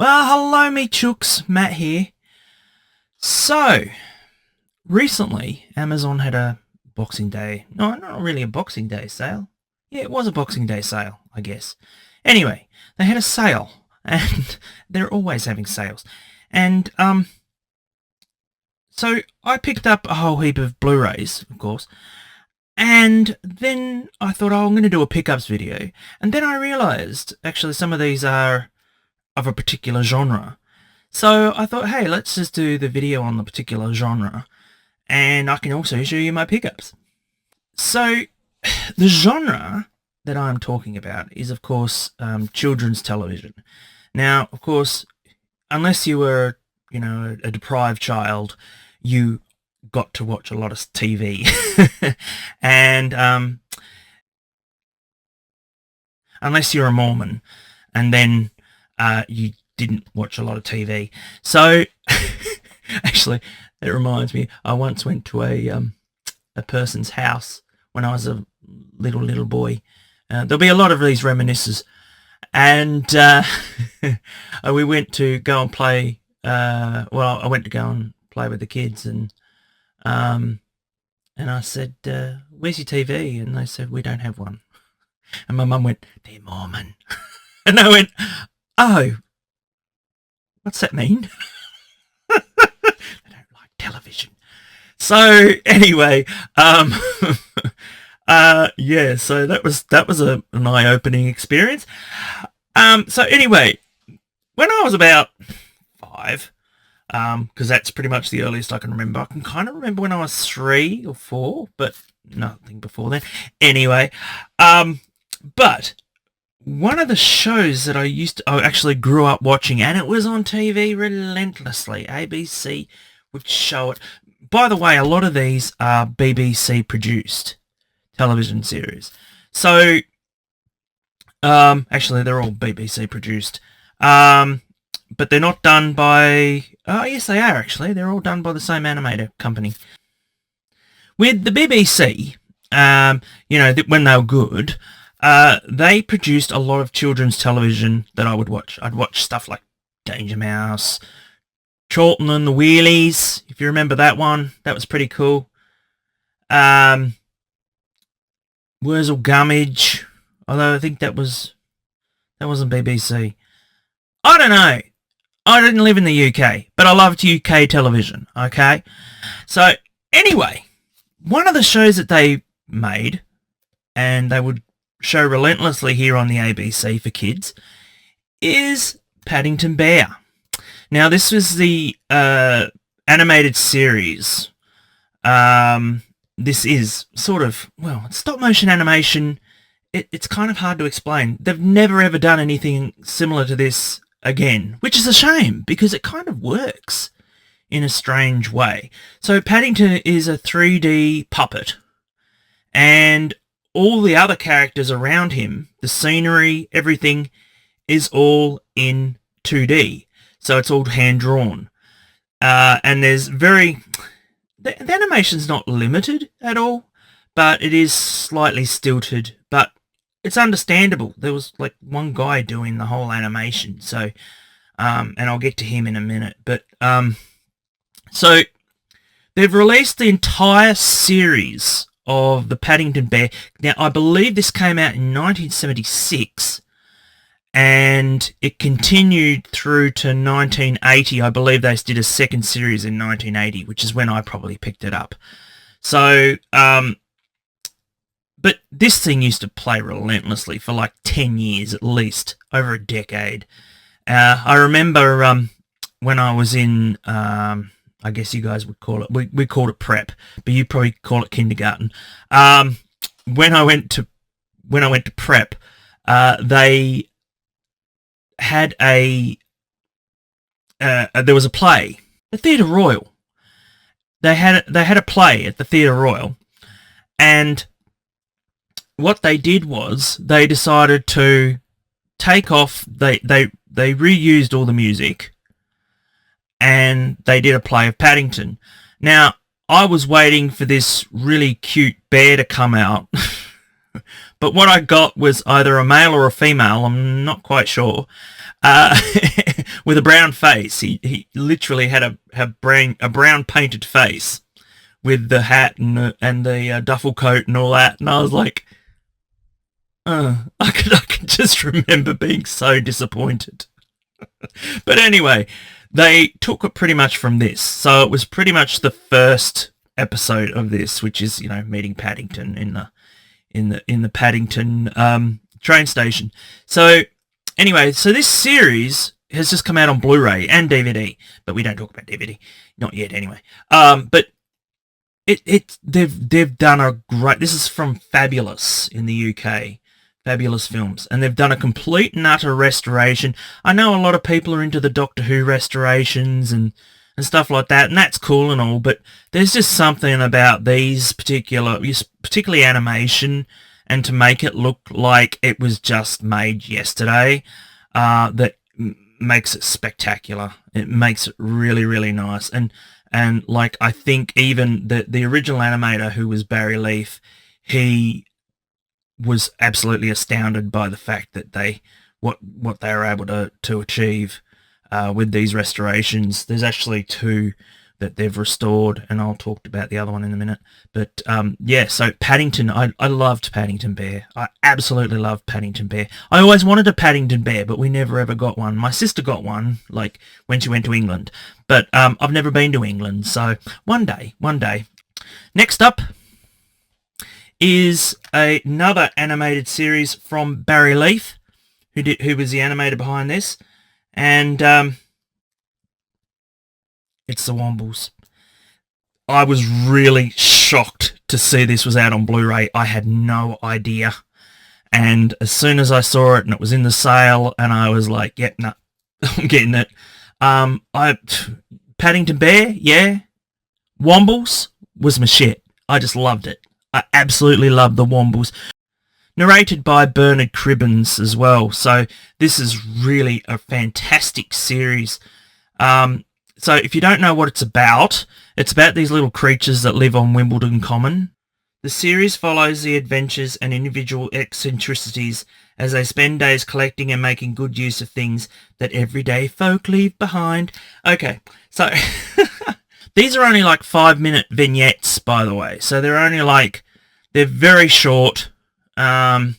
Well, hello me chooks, Matt here. So, recently Amazon had a Boxing Day, no, not really a Boxing Day sale. Yeah, it was a Boxing Day sale, I guess. Anyway, they had a sale, and they're always having sales. And, so I picked up a whole heap of Blu-rays, of course, and then I thought, oh, I'm going to do a pickups video. And then I realised, actually, some of these are of a particular genre. So I thought, hey, let's just do the video on the particular genre, and I can also show you my pickups. So the genre that I'm talking about is, of course, children's television. Now, of course, unless you were, a deprived child, you got to watch a lot of TV. And unless you're a Mormon, and then you didn't watch a lot of TV. So, actually, it reminds me, I once went to a person's house when I was a little boy. There'll be a lot of these reminiscences. And we went to go and play, I went to go and play with the kids, and I said, where's your TV? And they said, we don't have one. And my mum went, they're Mormon. And I went, oh, what's that mean? I don't like television. So anyway, yeah, so that was an eye-opening experience. So anyway, when I was about 5, because that's pretty much the earliest I can remember. I can kind of remember when I was 3 or 4, but nothing before then. Anyway, but one of the shows that I actually grew up watching, and it was on TV relentlessly. ABC would show it. By the way, a lot of these are BBC produced television series. So, actually, they're all BBC produced. But they're not done by... Oh, yes, they are, actually. They're all done by the same animator company. With the BBC, when they were good, they produced a lot of children's television that I would watch. I'd watch stuff like Danger Mouse, Charlton and the Wheelies, if you remember that one. That was pretty cool. Wurzel Gummidge, although I think that wasn't BBC. I don't know. I didn't live in the UK, but I loved UK television, okay? So, anyway, one of the shows that they made, and they would show relentlessly here on the ABC for kids, is Paddington Bear. Now, this was the animated series. This is sort of, well, stop-motion animation. It's kind of hard to explain. They've never ever done anything similar to this again, which is a shame because it kind of works in a strange way. So Paddington is a 3D puppet, and all the other characters around him, the scenery, everything, is all in 2D. So it's all hand-drawn. And there's the animation's not limited at all, but it is slightly stilted, but it's understandable. There was like one guy doing the whole animation, so and I'll get to him in a minute. But so they've released the entire series of the Paddington Bear. Now, I believe this came out in 1976, and it continued through to 1980. I believe they did a second series in 1980, which is when I probably picked it up. So, but this thing used to play relentlessly for like 10 years at least, over a decade. I remember when I was in, I guess you guys would call it, we called it prep, but you probably call it kindergarten. When I went to prep, they had there was a play, the Theatre Royal. They had a play at the Theatre Royal, and what they did was they decided to take off. They reused all the music, and they did a play of Paddington. Now, I was waiting for this really cute bear to come out, but what I got was either a male or a female, I'm not quite sure, with a brown face. He literally had a brown painted face with the hat and the duffel coat and all that. And I was like, I can just remember being so disappointed. But anyway, they took it pretty much from this. So it was pretty much the first episode of this, which is, meeting Paddington in the Paddington train station. So anyway, so this series has just come out on Blu-ray and DVD, but we don't talk about DVD, not yet anyway. But they've done a great. This is from Fabulous in the UK. Fabulous Films, and they've done a complete and utter restoration. I know a lot of people are into the Doctor Who restorations and stuff like that, and that's cool and all, but there's just something about these particularly animation, and to make it look like it was just made yesterday, that makes it spectacular. It makes it really, really nice. And like, I think even the original animator, who was Barry Leaf, he was absolutely astounded by the fact that what they were able to achieve with these restorations. There's actually 2 that they've restored, and I'll talk about the other one in a minute. But yeah, so Paddington, I loved Paddington Bear. I absolutely loved Paddington Bear. I always wanted a Paddington Bear, but we never ever got one. My sister got one, like when she went to England, but I've never been to England, so one day. Next up is another animated series from Barry Leaf, who was the animator behind this, and it's The Wombles. I was really shocked to see this was out on Blu-ray. I had no idea, and as soon as I saw it and it was in the sale, and I was like, yep, no, I'm getting it. Paddington Bear, yeah. Wombles was my shit. I just loved it. I absolutely love The Wombles. Narrated by Bernard Cribbins as well. So this is really a fantastic series. So if you don't know what it's about these little creatures that live on Wimbledon Common. The series follows the adventures and individual eccentricities as they spend days collecting and making good use of things that everyday folk leave behind. Okay, so these are only like 5-minute vignettes, by the way. So they're very short, and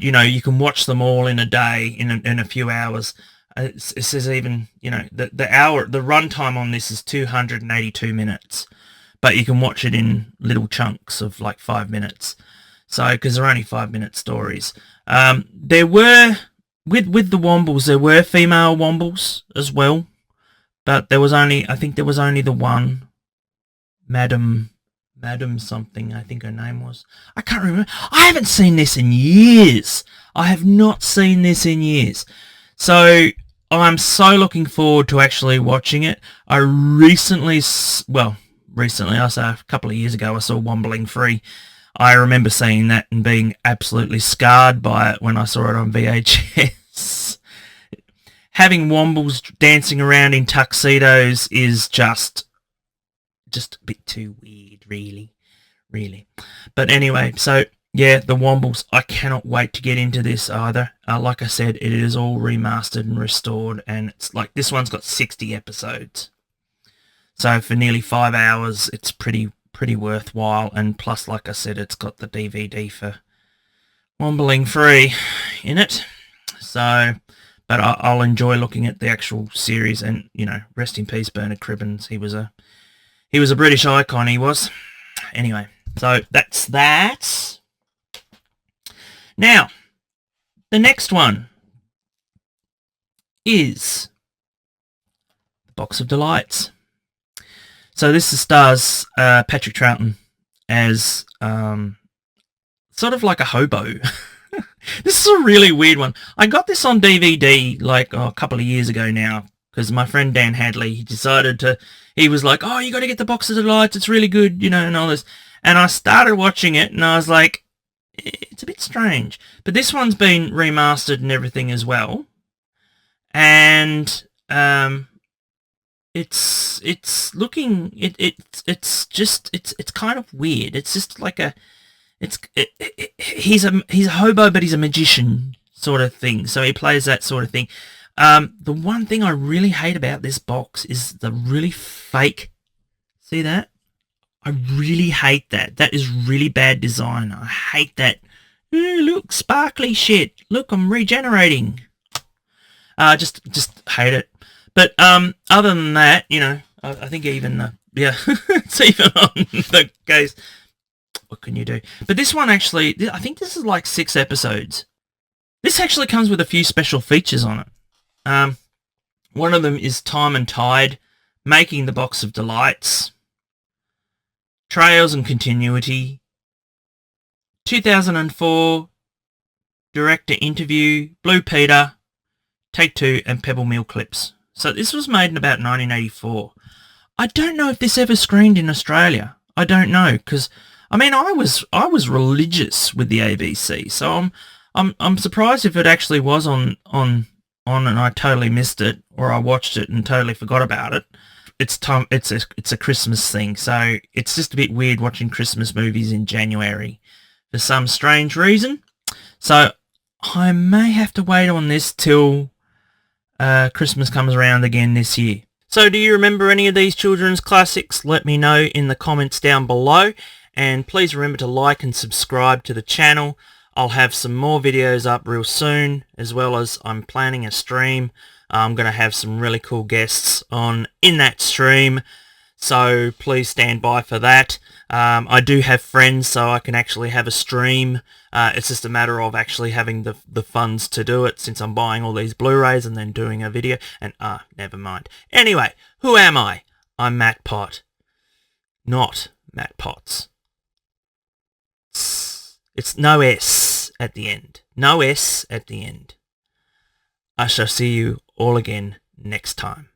you can watch them all in a day, in a few hours. It says even, the runtime on this is 282 minutes, but you can watch it in little chunks of like 5 minutes. So, because they're only 5-minute stories. There were, with the Wombles, there were female Wombles as well. But I think there was only the one, Madam something, I think her name was. I can't remember. I haven't seen this in years. I have not seen this in years. So I'm so looking forward to actually watching it. I recently, I say a couple of years ago, I saw Wombling Free. I remember seeing that and being absolutely scarred by it when I saw it on VHS. Having Wombles dancing around in tuxedos is just a bit too weird, really. But anyway, so yeah, The Wombles. I cannot wait to get into this either. Like I said, it is all remastered and restored, and it's like this one's got 60 episodes. So for nearly 5 hours, it's pretty worthwhile. And plus, like I said, it's got the DVD for Wombling Free in it. So. But I'll enjoy looking at the actual series, and rest in peace, Bernard Cribbins. He was a British icon. He was. Anyway, so that's that. Now, the next one is The Box of Delights. So this stars Patrick Troughton as sort of like a hobo. This is a really weird one. I got this on DVD like a couple of years ago now, because my friend Dan Hadley, he was like, oh, you got to get The Box of Delights, it's really good, and all this. And I started watching it, and I was like, it's a bit strange. But this one's been remastered and everything as well. And it's looking, it's kind of weird. It's just like he's a hobo, but he's a magician sort of thing. So he plays that sort of thing. The one thing I really hate about this box is the really fake. See that? I really hate that. That is really bad design. I hate that. Look, sparkly shit. Look, I'm regenerating. Just hate it. But other than that, you know, I think even it's even on the case. What can you do? But this one actually, I think this is like 6 episodes. This actually comes with a few special features on it. One of them is Time and Tide, Making the Box of Delights, Trails and Continuity, 2004 Director Interview, Blue Peter, Take Two, and Pebble Mill Clips. So this was made in about 1984. I don't know if this ever screened in Australia. I don't know, because I mean I was religious with the ABC, so I'm surprised if it actually was on and I totally missed it, or I watched it and totally forgot about it. It's a Christmas thing, so it's just a bit weird watching Christmas movies in January for some strange reason. So I may have to wait on this till Christmas comes around again this year. So do you remember any of these children's classics? Let me know in the comments down below, and please remember to like and subscribe to the channel. I'll have some more videos up real soon, as well as I'm planning a stream. I'm going to have some really cool guests on in that stream, so please stand by for that. I do have friends, so I can actually have a stream. It's just a matter of actually having the funds to do it, since I'm buying all these Blu-rays and then doing a video. And never mind. Anyway, who am I? I'm Matt Pot, not Matt Potts. It's no S at the end. No S at the end. I shall see you all again next time.